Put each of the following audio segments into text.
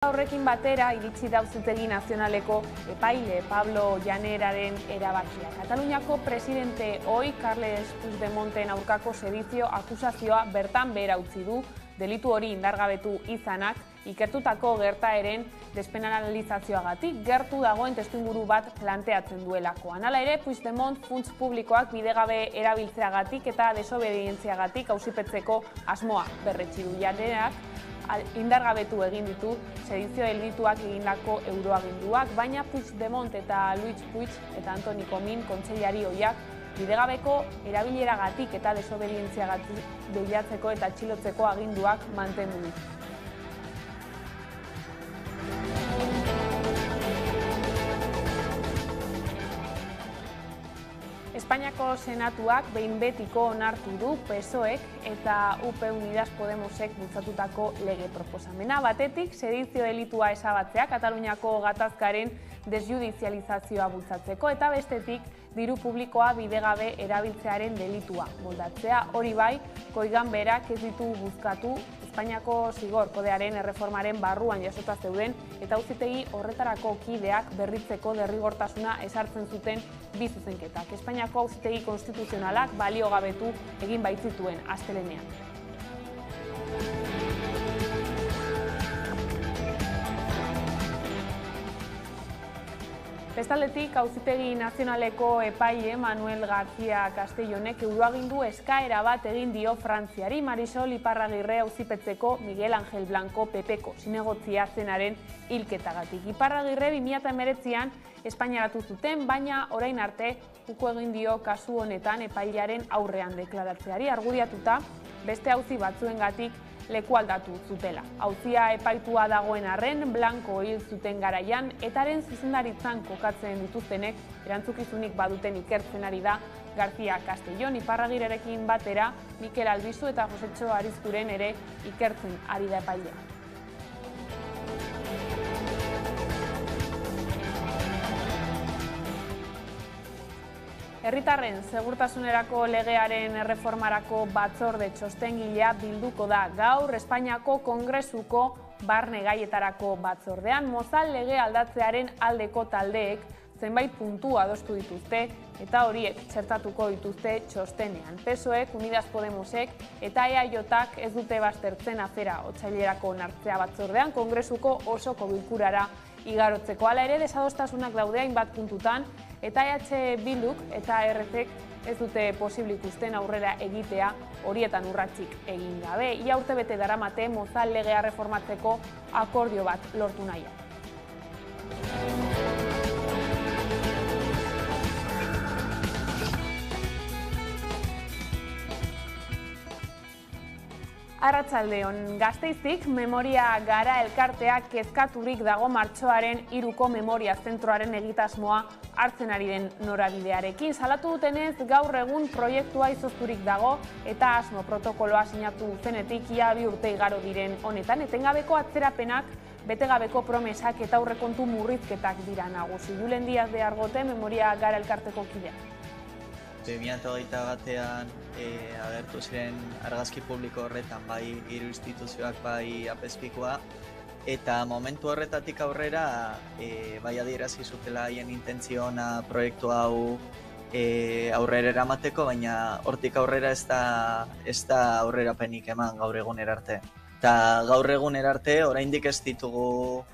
Horrekin batera, iritsi da Auzitegi Nazionaleko epaile Pablo Llaneraren erabakia. Kataluniako presidente ohi Carles Puigdemonten aurkako sedizio akusazioa bertan behera utzi du, delitu hori indargabetu izanak, ikertutako gertaeren despenalizazioagatik gertu dagoen testuinguru bat planteatzen duelakoan. Hala ere, Puigdemont funts publikoak bidegabe erabiltzeagatik eta desobedientziagatik auzipetzeko asmoa berretsi du. Llanerak indargabetu egin ditu sedizio delituak egindako euroaginduak, baina Puigdemont eta Luis Puig eta Antoni Comín kontseilari ohiak bidegabeko erabileragatik eta desobedientziagatik deiatzeko eta atxilotzeko aginduak mantendu ditu. Espainiako Senatuak behin betiko onartu du PSOEk eta UP Unidas Podemosek bultzatutako lege proposamena. Batetik, sedizio delitua ezabatzea Kataluniako gatazkaren desjudizializazioa bultzatzeko eta bestetik, diru publikoa bidegabe erabiltzearen delitua moldatzea. Hori bai, Ganberak ez ditu buzkatu Espainiako zigor kodearen erreformaren barruan jasota zeuden eta auzitegi horretarako kideak berritzeko derrigortasuna ezartzen zuten bi zuzenketak. Espainiako auzitegi konstituzionalak baliogabetu egin baitzituen astelehenean. Bestaldetik, Auzitegi Nazionaleko epaile Manuel García Castellonek euroagindu eskaera bat egin dio Frantziari Marisol Iparragirre auzipetzeko Miguel Ángel Blanco PPko zinegotzia zenaren hilketagatik. Iparragirre 2019an Espainiaratu zuten, baina orain arte uko egin dio kasu honetan epailearen aurrean deklaratzeari argudiatuta beste auzi batzuengatik leku aldatu zutela. Auzia epaitua dagoen arren, Blanco hil zuten garaian, etaren zuzendaritzan kokatzen dituztenek erantzukizunik baduten ikertzen ari da García Castellón. Iparragirerekin batera, Mikel Albizu eta Josetxo Arizturen ere ikertzen ari da epailea. Herritarren segurtasunerako legearen erreformarako batzorde txostengilea bilduko da gaur Espainiako Kongresuko barne gaietarako batzordean. Mozal lege aldatzearen aldeko taldeek zenbait puntu adostu dituzte eta horiek txertatuko dituzte txostenean. PSOEk, Unidas Podemosek eta EAJak ez dute baztertzen afera otsailerako onartzea batzordean Kongresuko osoko bilkurara igarotzeko. Hala ere, desadostasunak daude hainbat puntutan eta Bilduk eta RCek ez dute posible ikusten aurrera egitea horietan urratsik egin gabe. Ia urtebete daramate Mozal legea reformatzeko akordio bat lortu nahian. Arratsaldeon, Gasteizik Memoria Gara elkarteak kezkaturik dago martxoaren 3ko memoria zentroaren egitasmoa hartzen ari den norabidearekin. Salatu dutenez, gaur egun proiektua izozturik dago eta asmo protokoloa sinatu zenetik ia 2 urte igaro diren honetan. Etengabeko atzerapenak, betegabeko promesak eta aurrekontu murrizketak dira nagusi. Julen Díaz de Argote, Memoria Gara elkarteko kidea. 2021an agertu ziren argazki publiko horretan bai hiru instituzioak bai apezpikoa eta momentu horretatik aurrera bai adierazi zutela haien intentzio ona proiektu hau aurrera eramateko, baina hortik aurrera ez da aurrerapenik eman gaur egunera arte. Eta gaur egunera arte oraindik ez ditugu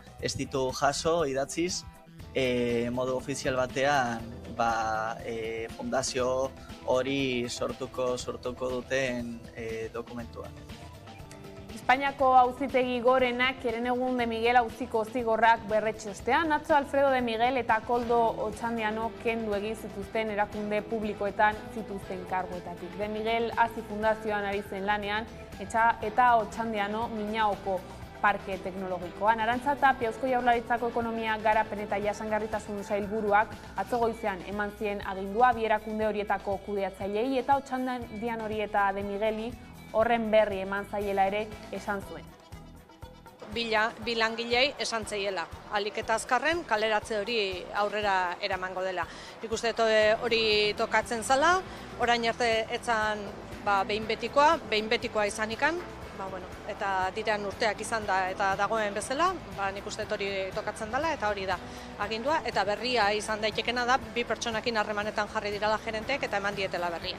jaso idatziz modu ofizial batean fundazio hori sortuko duten dokumentua. Espainiako Auzitegi Gorenak Herenegun de Miguel auziko zigorrak berretsi ostean, atzo Alfredo de Miguel eta Koldo Otxandiano kendu egin zituzten erakunde publikoetan zituzten kargoetatik. De Miguel Hazi Fundazioan ari zen lanean eta Otxandiano Minaoko Parke Teknologikoan. Arantza Tapia Eusko Jaurlaritzako Ekonomia Garapen eta Jasangarritasun Sailburuak atzo goizean eman zien agindua bi erakunde horietako kudeatzaileei eta Otxandiano hori eta De Migueli horren berri eman zaiela ere esan zuen. Bi langilei esan zaiela. Ahalik eta azkarren kaleratze hori aurrera eramango dela. Nik uste hori tokatzen zala, orain arte etzan behin betikoa izanikan, eta diren urteak izan da eta dagoen bezala, nik uste hori tokatzen dela eta hori da agindua, eta berria izan daitekena da bi pertsonakin harremanetan jarri dirala gerenteek eta eman dietela berria.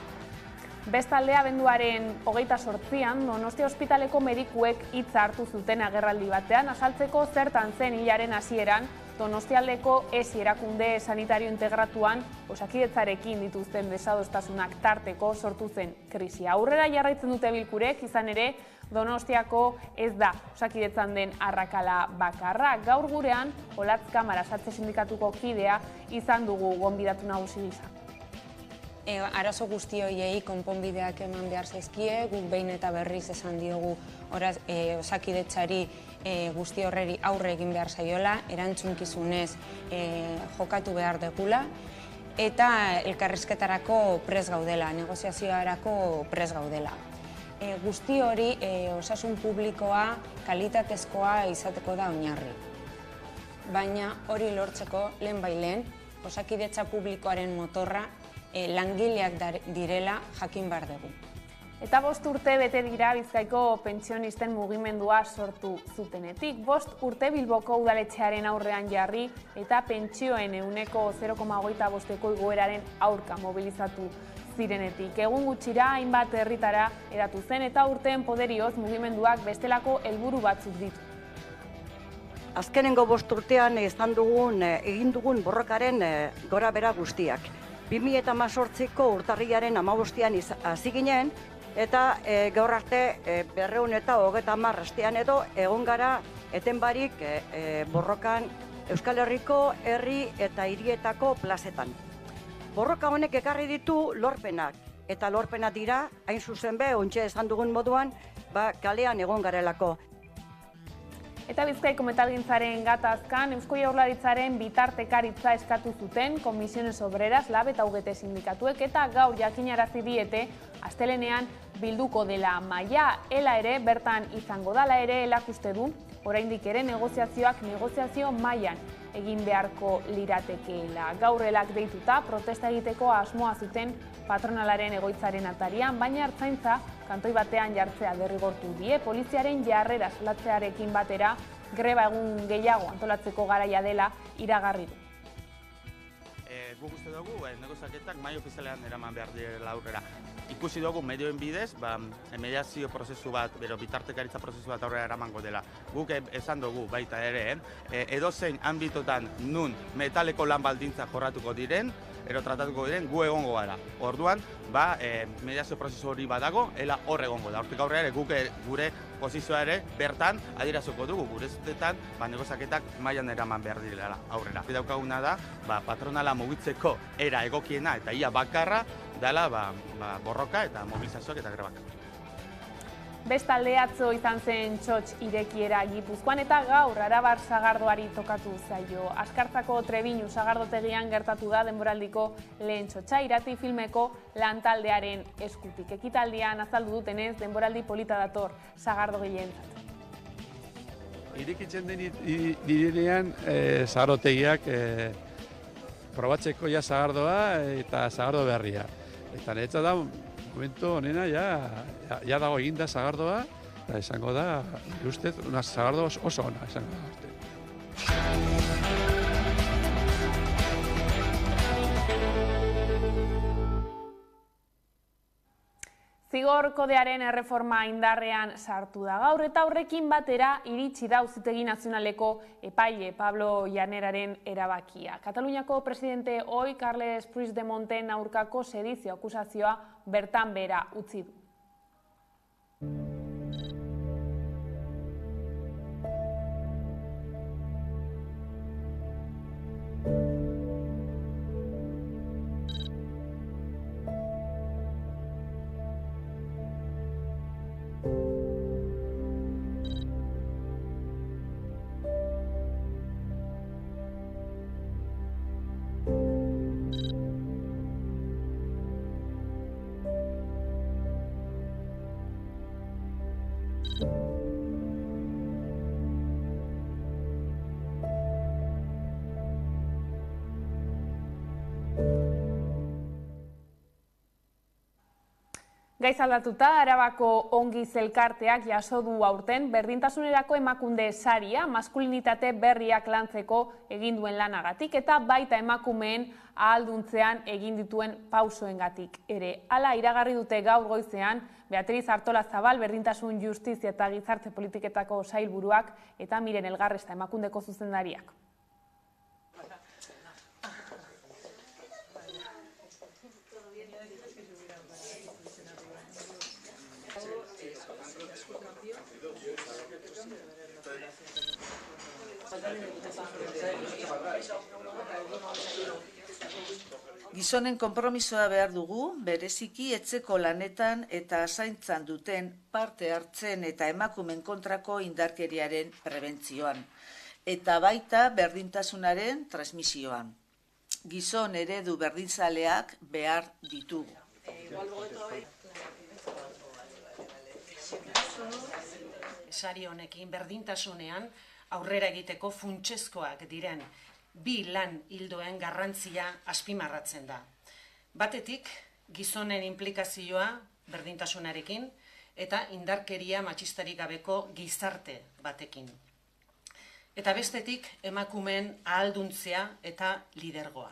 Bestalde, abenduaren 28an, Donostia ospitaleko medikuek hitza hartu zuten agerraldi batean, azaltzeko zertan zen hilaren hasieran Donostialdeko ESI erakunde sanitario integratuan Osakidetzarekin dituzten desadostasunak tarteko sortu zen krisia. Aurrera jarraitzen dute bilkurek, izan ere Donostiako ez da Osakidetzan den arrakala bakarra. Gaur gurean, Olatz Kamara Satze Sindikatuko kidea izan dugu gonbidatu nagusi gisa. Arazo guzti horiei konponbideak eman behar zaizkie, guk behin eta berriz esan diogu Osakidetzari guzti horreri aurre egin behar zaiola, erantzunkizunez jokatu behar degula, eta elkarrizketarako prest gaudela, negoziazioarako prest gaudela. Guzti hori osasun publikoa kalitatezkoa izateko da oinarri. Baina hori lortzeko lehen Osakidetza publikoaren motorra langileak direla jakin behar dugu. Eta 5 urte bete dira Bizkaiko pentsionisten mugimendua sortu zutenetik. 5 urte Bilboko udaletxearen aurrean jarri eta pentsioen ehuneko 0,25ko igoeraren aurka mobilizatu zirenetik. Egun gutxira hainbat herritara eratu zen eta urteen poderioz mugimenduak bestelako helburu batzuk ditu. Azkenengo 5 urtean egin dugun borrokaren gora bera guztiak. 2018ko urtarrilaren 15an hasi ginen, eta gaur arte 230 astean edo egon gara eten barik borrokan Euskal Herriko herri eta hirietako plazetan. Borroka honek ekarri ditu lorpenak, eta lorpenak dira, hain zuzen be, ontxe esan dugun moduan, kalean egon garelako. Eta Bizkaiko metalgintzaren gatazkan, Eusko Jaurlaritzaren bitartekaritza eskatu zuten Comisiones Obreras, LAB eta UGT sindikatuek, eta gaur jakinarazi diete astelenean bilduko dela maila, ela ere bertan izango dala ere elak uste du, oraindik ere negoziazioak negoziazio mailan egin beharko liratekeela. Gaur elak deituta protesta egiteko asmoa zuten patronalaren egoitzaren atarian, baina Ertzaintza kantoi batean jartzea derrigortu die, poliziaren jarrera salatzearekin batera greba egun gehiago antolatzeko garaia dela iragarri du. Guk uste dugu, negoziaketak mahai ofizialean eraman behar direla aurrera. Ikusi dugu medioen bidez, mediazio prozesu bat, bitartekaritza prozesu bat aurrera eramango dela. Guk esan dugu baita ere, edozein anbitotan nun metaleko lan baldintza jorratuko diren, tratatuko diren, gu egongo gara. Orduan, mediazio prozesu hori badago, ela hor egongo da. Hortik aurrera ere, guk gure posizioa ere bertan adieraziko dugu, gure zutetan negoziaketak mailan eraman behar direla aurrera. Daukaguna da, patronala mugitzeko era egokiena eta ia bakarra dela borroka eta mobilizazioak eta grebak. Bestalde atzo izan zen txotx irekiera Gipuzkoan eta gaur Arabar Sagardoari tokatu zaio. Askartzako Trebiñu sagardotegian gertatu da denboraldiko lehen txotxa Irati filmeko lantaldearen eskutik. Ekitaldian azaldu dutenez denboraldi polita dator sagardogileentzat. Irekitzen direnean sagardotegiak probatzeko ja sagardoa eta sagardo berria. Eta niretzat da momentu honena ja dago eginda sagardoa, eta esango da, ustez, una sagardo oso ona, esango da. Zigor kodearen erreforma indarrean sartu da gaur eta horrekin batera iritsi da Auzitegi Nazionaleko epaile Pablo Llaneraren erabakia. Kataluniako presidente ohi Carles Puigdemonten aurkako sedizio akusazioa bertan behera utzi du. Gaiz aldatuta, Arabako Ongiz elkarteak jaso du aurten berdintasunerako emakunde saria maskulinitate berriak lantzeko egin duen lanagatik eta baita emakumeen ahalduntzean egin dituen pausoengatik ere. Hala iragarri dute gaur goizean Beatriz Artolazabal berdintasun justizia eta gizarte politiketako sailburuak eta Miren Elgarresta emakundeko zuzendariak. Gizonen konpromisoa behar dugu, bereziki etxeko lanetan eta zaintzan duten parte hartzen eta emakumen kontrako indarkeriaren prebentzioan, eta baita berdintasunaren transmisioan. Gizon eredu berdinzaleak behar ditugu. Sari honekin berdintasunean aurrera egiteko funtsezkoak diren bi lan ildoen garrantzia azpimarratzen da. Batetik, gizonen inplikazioa berdintasunarekin eta indarkeria matxistarik gabeko gizarte batekin. Eta bestetik, emakumeen ahalduntzea eta lidergoa.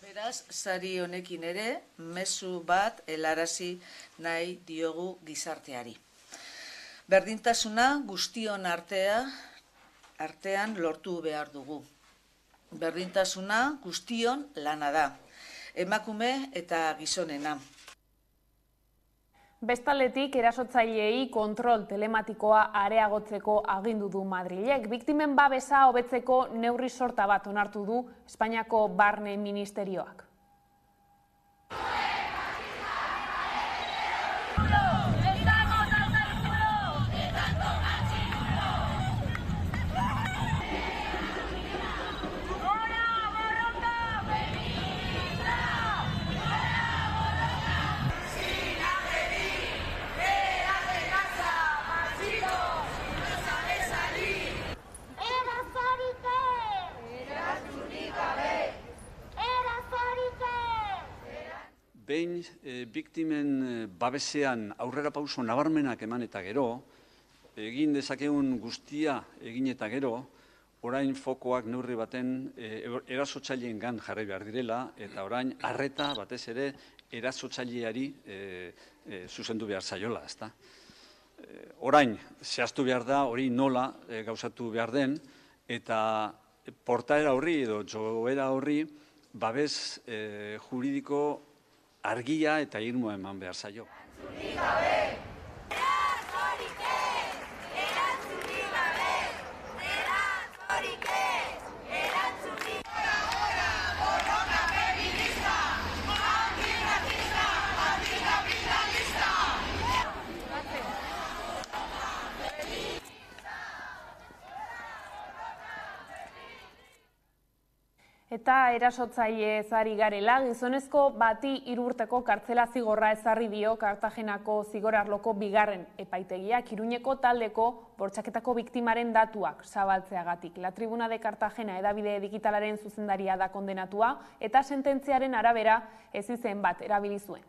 Beraz, sari honekin ere, mezu bat helarazi nahi diogu gizarteari. Berdintasuna guztion artean lortu behar dugu. Berdintasuna guztion lana da, emakume eta gizonena. Bestaldetik, erasotzaileei kontrol telematikoa areagotzeko agindu du Madrilek. Biktimen babesa hobetzeko neurri sorta bat onartu du Espainiako Barne Ministerioak. Behin biktimen babesean aurrera pauso nabarmenak eman eta gero, egin dezakegun guztia egin eta gero, orain fokoak neurri baten erasotzaileen jarri behar direla, eta orain arreta batez ere erasotzaileari zuzendu behar zaiola, ezta? Orain zehaztu behar da, hori nola gauzatu behar den, eta portaera horri edo joera horri babes juridiko argia eta irmoa eman behar zaio. Eta erasotzaile ezari garela, gizonezko bati 3 urteko kartzela zigorra ezarri dio Kartagenako zigorarloko bigarren epaitegiak Iruñeko taldeko bortxaketako biktimaren datuak zabaltzeagatik. La Tribuna de Cartagena hedabide digitalaren zuzendaria da kondenatua eta sententziaren arabera ezizen bat erabili zuen.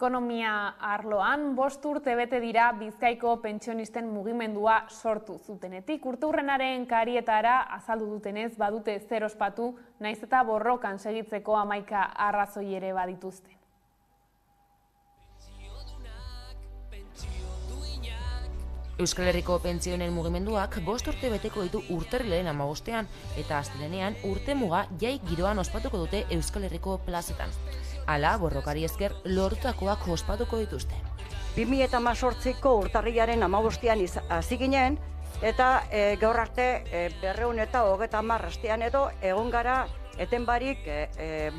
Ekonomia arloan, 5 urte bete dira Bizkaiko pentsionisten mugimendua sortu zutenetik. Urteurrenaren karietara azaldu dutenez badute zer ospatu, naiz eta borrokan segitzeko 11 arrazoi ere badituzte. Euskal Herriko pentsionen mugimenduak 5 urte beteko ditu urtarrilaren 15ean eta astelehenean urtemuga jai giroan ospatuko dute Euskal Herriko plazetan. Hala, borrokari esker lortutakoak ospatuko dituzte. 2018ko urtarrilaren 15ean hasi ginen eta gaur arte 230 astean edo egon gara eten barik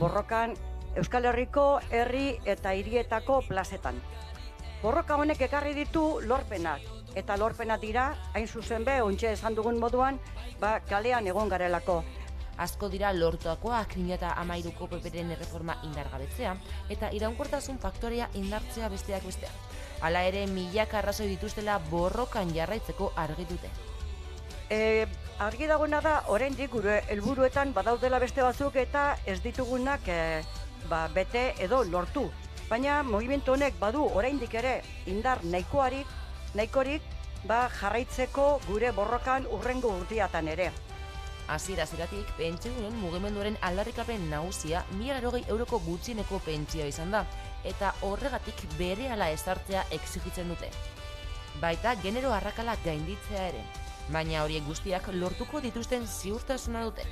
borrokan Euskal Herriko herri eta hirietako plazetan. Borroka honek ekarri ditu lorpenak, eta lorpenak dira, hain zuzen be, ontxe esan dugun moduan, kalean egon garelako. Asko dira lortuakoak 2013ko PPren erreforma indargabetzea eta iraunkortasun faktorea indartzea besteak besteak. Hala ere, milaka arrazoi dituztela borrokan jarraitzeko argi dute. Argi dagoena da, oraindik gure helburuetan badaudela beste batzuk eta ez ditugunak bete edo lortu. Baina mugimendu honek badu oraindik ere indar nahikorik jarraitzeko gure borrokan hurrengo urteatan ere. Hasiera-hasieratik pentsiodunen mugimenduaren aldarrikapen nagusia 1.080 euroko gutxieneko pentsioa izan da eta horregatik berehala ezartzea exijitzen dute. Baita genero arrakala gainditzea ere, baina horiek guztiak lortuko dituzten ziurtasuna dute.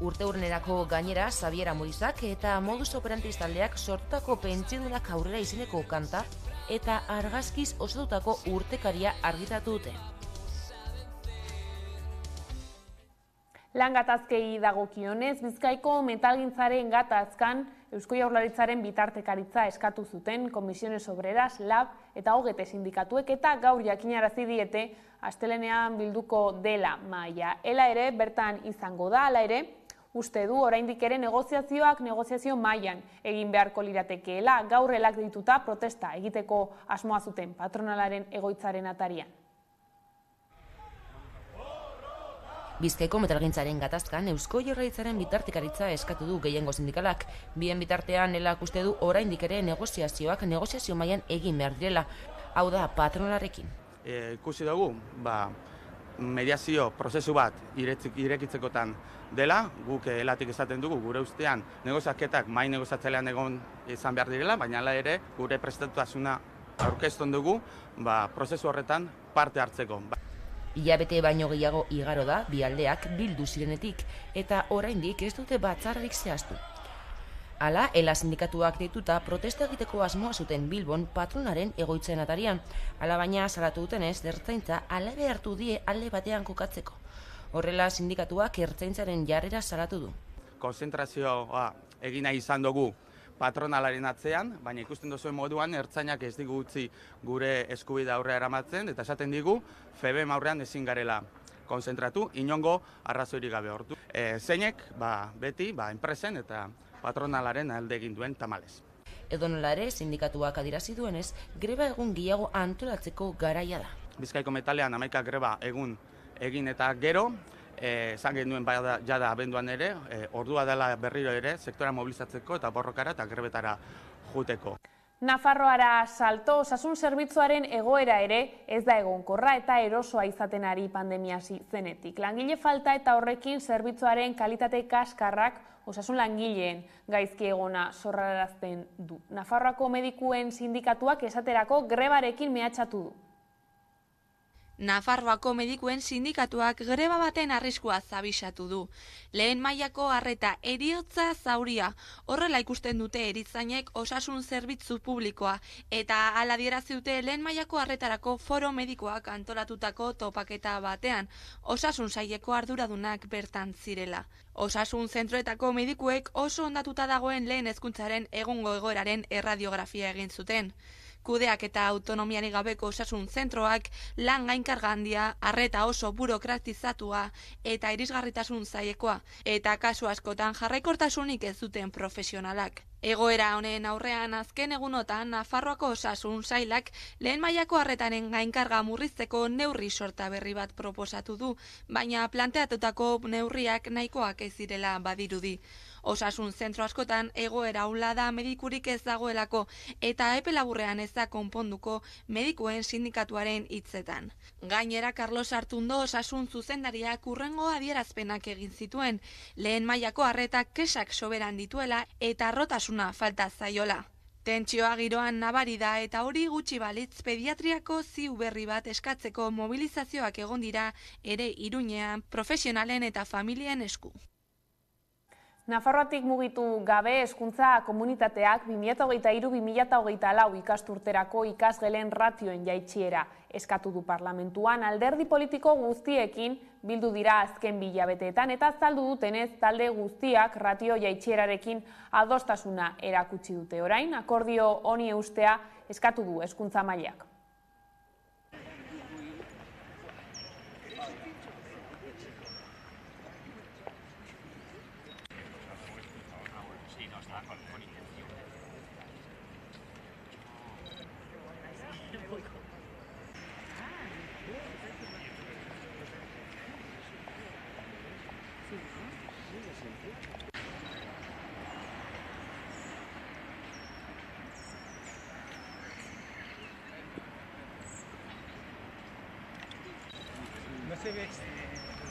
Urteurrenerako gainera Xabier Amurizak eta modus operandi taldeak sortutako pentsiodunak aurrera izeneko kanta eta argazkiz osatutako urtekaria argitatu dute. Lan gatazkei dagokionez, Bizkaiko metalgintzaren gatazkan Eusko Jaurlaritzaren bitartekaritza eskatu zuten Comisiones Obreras, LAB eta OGT sindikatuek eta gaur jakinarazi diete astelehenean bilduko dela mahaia. Ela ere bertan izango da, hala ere, uste du oraindik ere negoziazio mailan egin beharko liratekeela, gaur elak dituta protesta egiteko asmoa zuten patronalaren egoitzaren atarian. Bizkaiko metalgintzaren gatazkan Eusko Jaurlaritzaren bitartekaritza eskatu du gehiengo sindikalak. Bien bitartean elak uste du oraindik ere negoziazio mailan egin behar direla, hau da patronalarekin. Ikusi dugu, mediazio prozesu bat irekitzekotan dela, guk elatik esaten dugu gure ustean negoziaketak mai negoziatzailean egon izan behar direla, baina hala ere gure prestatutasuna aurkezten dugu prozesu horretan parte hartzeko. Hilabete baino gehiago igaro da bi aldeak bildu zirenetik eta oraindik ez dute batzarrik zehaztu. Hala, Ela sindikatuak deituta protesta egiteko asmoa zuten Bilbon patronaren egoitzen atarian. Hala baina salatu dutenez, ertzaintza alabe hartu die alde batean kokatzeko. Horrela sindikatuak ertzaintzaren jarrera salatu du. Konzentrazioa egina izan dugu patronalaren atzean, baina ikusten duzuen moduan ertzainak ez digu utzi gure eskubidea aurrera eramatzen eta esaten digu FEBEM aurrean ezin garela konzentratu, inongo arrazoirik gabe hortu. Zeinek beti enpresen eta patronalaren alde egin duen tamalez. Edonola ere, sindikatuak adierazi duenez, greba egun gehiago antolatzeko garaia da. Bizkaiko metalean 11 greba egun egin eta gero, esan genuen jada abenduan ere, ordua dela berriro ere, sektora mobilizatzeko eta borrokara eta grebetara juteko. Nafarroara salto, osasun zerbitzuaren egoera ere ez da egonkorra eta erosoa izaten ari pandemia zenetik. Langile falta eta horrekin zerbitzuaren kalitate kaskarrak osasun langileen gaizki egona zorrarazten du. Nafarroako medikuen sindikatuak esaterako grebarekin mehatxatu du. Nafarroako medikuen sindikatuak greba baten arriskua zabisatu du. Lehen mailako arreta heriotza zauria, horrela ikusten dute erizainek osasun zerbitzu publikoa, eta hala adierazi dute lehen mailako arretarako foro medikoak antolatutako topaketa batean, osasun saileko arduradunak bertan zirela. Osasun zentroetako medikuek oso ondatuta dagoen lehen hezkuntzaren egungo egoeraren erradiografia egin zuten. Kudeak eta autonomiarik gabeko osasun zentroak lan gainkarga handia, arreta oso burokratizatua eta irisgarritasun zailekoa, eta kasu askotan jarraikortasunik ez duten profesionalak. Egoera honen aurrean azken egunotan Nafarroako osasun sailak lehen mailako arretaren gainkarga murrizteko neurri sorta berri bat proposatu du, baina planteatutako neurriak nahikoak ez direla badirudi. Osasun zentro askotan egoera ahula da medikurik ez dagoelako eta epe laburrean ez da konponduko medikuen sindikatuaren hitzetan. Gainera Carlos Artundo osasun zuzendariak hurrengo adierazpenak egin zituen, lehen mailako arretak kesak soberan dituela eta arrotasuna falta zaiola. Tentsioa giroan nabari da eta hori gutxi balitz pediatriako ziu berri bat eskatzeko mobilizazioak egon dira ere Iruñean profesionalen eta familien esku. Nafarroatik mugitu gabe hezkuntza komunitateak 2023-2024 ikasturterako ikasgelen ratioen jaitsiera eskatu du parlamentuan. Alderdi politiko guztiekin bildu dira azken bi hilabeteetan eta azaldu dutenez talde guztiak ratio jaitsierarekin adostasuna erakutsi dute. Orain akordio honi eustea eskatu du hezkuntza mailak. No se ve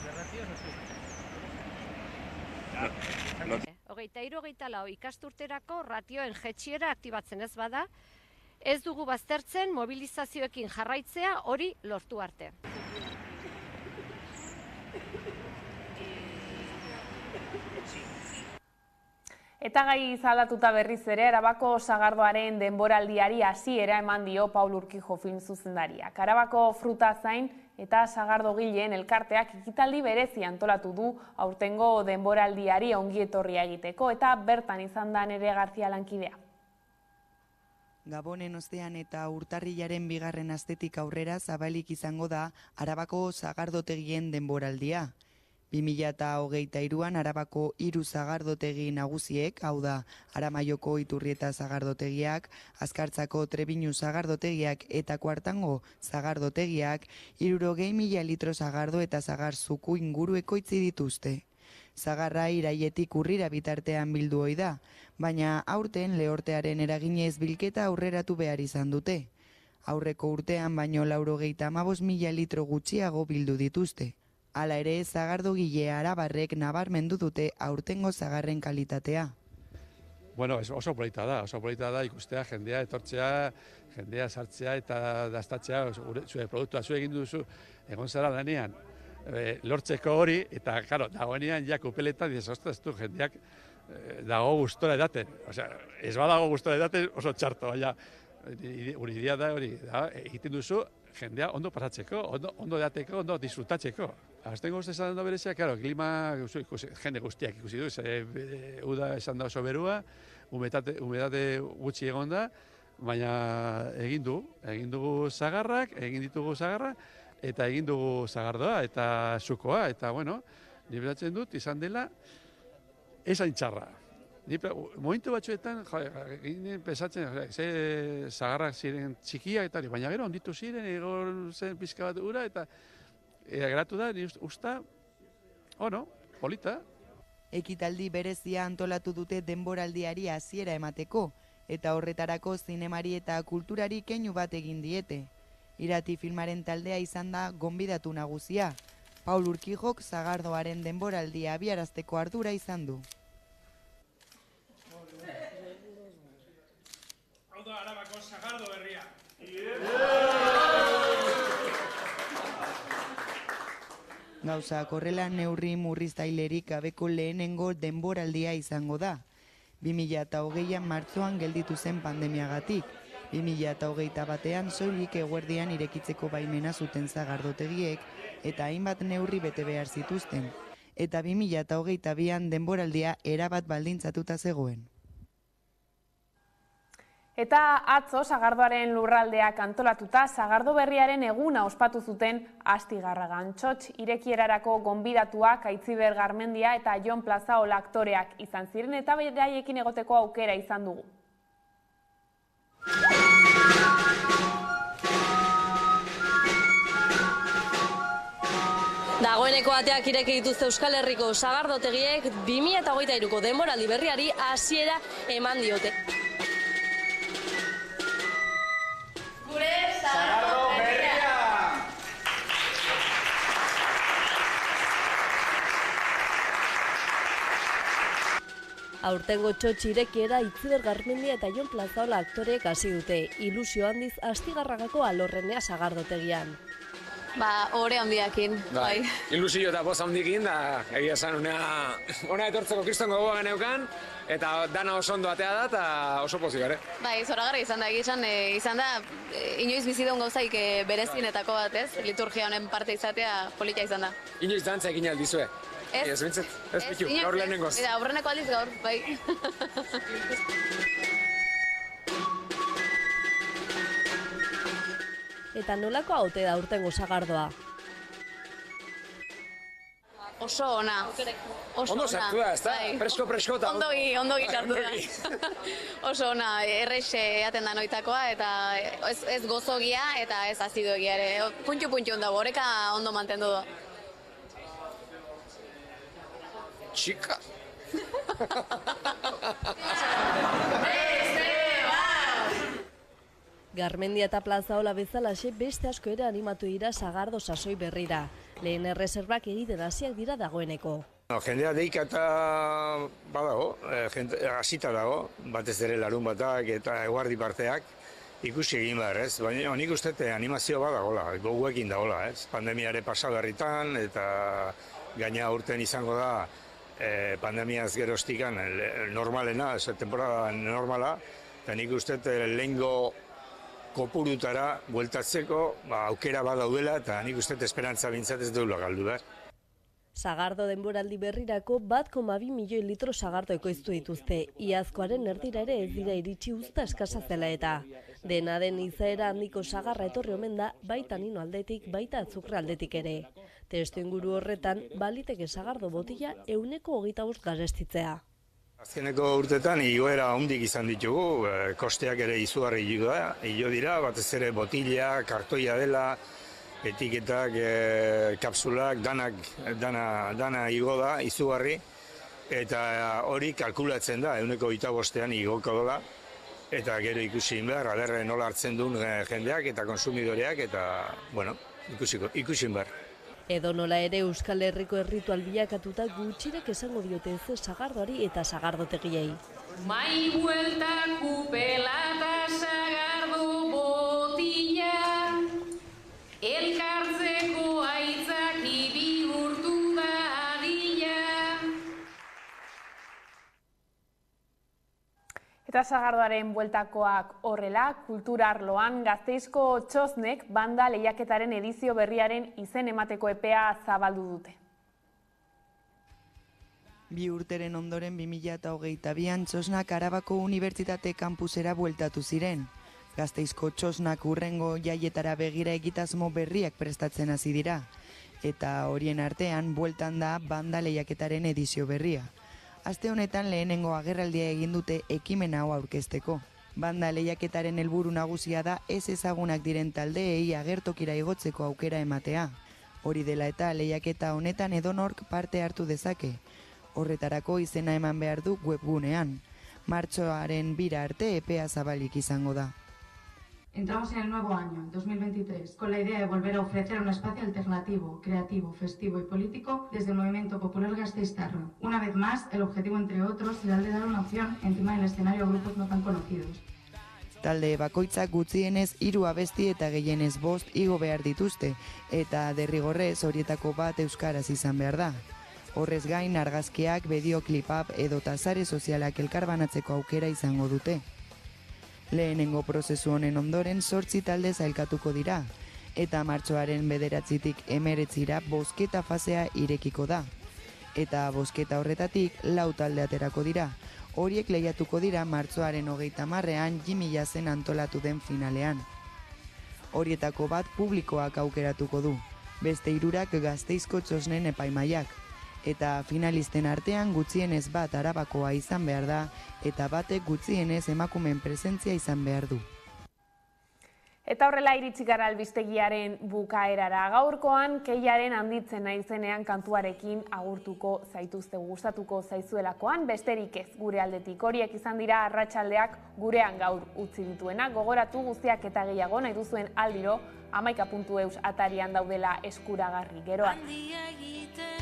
de ratio, no se ve. 23-24 ikasturterako ratioen jaitsiera aktibatzen ez bada, ez dugu baztertzen mobilizazioekin jarraitzea hori lortu arte. Eta gai zaldatuta berriz ere, Arabako sagardoaren denboraldiari hasiera eman dio Paul Urquijo film zuzendariak. Arabako fruta zain eta sagardogileen elkarteak ekitaldi berezi antolatu du aurtengo denboraldiari ongietorria egiteko eta bertan izan da Nere Garcia lankidea. Gabonen ostean eta urtarrilaren bigarren astetik aurrera zabalik izango da Arabako sagardotegien denboraldia. 2023an Arabako 3 sagardotegi nagusiek, hau da, Aramaioko Iturrieta sagardotegiak, Azkartzako Trebinu sagardotegiak eta Kuartango sagardotegiak 60.000 litro sagardo eta sagar zuku inguru ekoitzi dituzte. Sagarra iraietik urrira bitartean bildu ohi da, baina aurten lehortearen eraginez bilketa aurreratu behar izan dute. Aurreko urtean baino 95.000 litro gutxiago bildu dituzte. Hala ere, sagardogile arabarrek nabarmendu dute aurtengo sagarren kalitatea. Bueno, oso polita da ikustea, jendea etortzea, jendea sartzea eta dastatzea, zure produktua zu egin duzu, egon zara lanean, lortzeko hori, eta, claro, dagoenean ja kupeletan, ez du jendeak dago gustora edaten. Osea, ez badago gustora edaten oso txarto, baina hori idea da, egiten duzu, jendea ondo pasatzeko, ondo edateko, ondo disfrutatzeko. Aztengo uste esan da berezia, claro, klima jende guztiak ikusi du, uda esan da oso berua, humedate gutxi egon da, baina egin dugu sagarrak, eta egin dugu sagardoa eta zukoa, eta bueno, nire dut izan dela esan txarra. Momentu batzuetan, egin pesatzen, ze sagarrak ziren txikiak eta baina gero onditu ziren, egon zen pizka bat ura, eta geratu da, usta, polita. Ekitaldi berezia antolatu dute denboraldiari hasiera emateko, eta horretarako zinemari eta kulturari keinu bat egin diete. Irati filmaren taldea izan da gonbidatu nagusia. Paul Urquijok sagardoaren denboraldia abiarazteko ardura izan du. Hau da Arabako sagardo berria. Gauzak horrela neurri murriztailerik gabeko lehenengo denboraldia izango da. 2020an martzoan gelditu zen pandemiagatik. 2021an soilik eguerdian irekitzeko baimena zuten sagardotegiek eta hainbat neurri bete behar zituzten. Eta 2022an denboraldia erabat baldintzatuta zegoen. Eta atzo sagardoaren lurraldeak antolatuta sagardo berriaren eguna ospatu zuten Astigarragan. Txotx irekierarako gonbidatuak Aitziber Garmendia eta Jon Plazaola aktoreak izan ziren eta beraiekin egoteko aukera izan dugu. Dagoeneko ateak ireki dituzte Euskal Herriko sagardotegiek 2023ko denboraldi berriari hasiera eman diote. Sagardo berria! Aurtengo txotxi irekiera Itziber Garmendia eta Jon Plazaola aktoreek hasi dute, ilusio handiz Astigarragako Alorrenea sagardotegian. Ore handiakin, bai. Ilusio eta poz handikin, da egia esan ona etortzeko kriston gogoa geneukan, eta dana oso ondo atea da, eta oso pozik gare. Bai, zoragarri izan da, inoiz bizi duen gauzaik berezienetako bat, ez? Liturgia honen parte izatea polita izan da. Inoiz dantza egin aldizue. Ez bintzat, ez bitu, gaur lehenengoz. Eta aurreneko aldiz gaur, bai. Eta nolako haute da urtengo sagardoa? Oso ona. Ondo sartu da, ez da? Presko eta... Ondogi sartu da. Oso ona, errex eaten da noitakoa, eta ez gozogia eta ez azidogia ere. Puntu dago, horreka ondo mantendu da. Txika. Garmendia eta Plazaola bezalaxe beste asko ere animatu dira sagardo sasoi berrira. Lehen erreserbak egiten hasiak dira dagoeneko. Jendea deika eta badago, hasita dago, batez ere larun batak eta eguardi parteak ikusi egin behar, ez? Baina nik uste animazio badagola, goguekin dagola, ez? Pandemiare pasagarritan eta gaina urten izango da pandemiaz gerostikan normalena, temporada normala, eta nik uste lehengo kopurutara bueltatzeko aukera badaudela eta nik uste esperantza bintzat ez duela galdu behar. Sagardo denboraldi berrirako 1,2 milioi litro sagardo ekoiztu dituzte. Iazkoaren erdira ere ez dira iritsi uzta eskasa zela eta. Dena den izaera handiko sagarra etorri omen da baita nino aldetik, baita azukre aldetik ere. Testu inguru horretan, baliteke sagardo botila 125 garestitzea. Azkeneko urtetan igoera handik izan ditugu, kosteak ere izugarri hilo dira, batez ere botila, kartoia dela, etiketak, kapsulak, dana igo da, izugarri, eta hori kalkulatzen da, 125 igoko dola, eta gero ikusi behar, aderre nola hartzen duen jendeak eta konsumidoreak, eta, bueno, ikusi behar. Edo nola ere Euskal Herriko erritual bilakatuta gutxirek esango diote ez sagardoari eta sagardotegiei. Mai buelta kupela eta sagardo botila, elkartzeko aitzak bihurtu da adila. Eta sagardoaren bueltakoak horrela, kultura arloan Gasteizko Txosnek banda lehiaketaren edizio berriaren izen emateko epea zabaldu dute. Bi urteren ondoren 2022an Txosnak Arabako Unibertsitate kampusera bueltatu ziren. Gasteizko Txosnak hurrengo jaietara begira egitasmo berriak prestatzen hasi dira. Eta horien artean bueltan da banda lehiaketaren edizio berria. Aste honetan lehenengo agerraldia egin dute ekimen hau aurkezteko. Banda lehiaketaren helburu nagusia da ez ezagunak diren taldeei agertokira igotzeko aukera ematea. Hori dela eta lehiaketa honetan edonork parte hartu dezake. Horretarako izena eman behar du webgunean. Martxoaren 2 arte epea zabalik izango da. Entramos en el nuevo año, 2023, con la idea de volver a ofrecer un espacio alternativo, creativo, festivo y político desde el movimiento popular gasteiztarro. Una vez más, el objetivo, entre otros, será el de dar una opción encima del escenario a grupos no tan conocidos. Talde bakoitzak gutxienez 3 abesti eta gehienez 5 igo behar dituzte, eta derrigorrez horietako bat euskaraz izan behar da. Horrez gain, argazkiak, bideoklipap edota sare sozialak elkarbanatzeko aukera izango dute. Lehenengo prozesu honen ondoren 8 talde zailkatuko dira, eta martxoaren 9-tik 19 bozketa fasea irekiko da. Eta bozketa horretatik 4 talde aterako dira, horiek lehiatuko dira martxoaren 30ean Jimmy Jazzen antolatu den finalean. Horietako bat publikoak aukeratuko du, beste 3 Gasteizko Txosnen epaimaiak. Eta finalisten artean gutxienez bat Arabakoa izan behar da, eta batek gutxienez emakumeen presentzia izan behar du. Eta horrela iritsi gara albistegiaren bukaerara. Gaurkoan, Keiaren handitzen naizenean kantuarekin agurtuko zaituzte, gustatuko zaizuelakoan, besterik ez gure aldetik. Horiek izan dira arratsaldeak gurean gaur utzi dituena. Gogoratu guztiak eta gehiago nahi duzuen aldiro, 11.eus atarian daudela eskuragarri. Gero arte.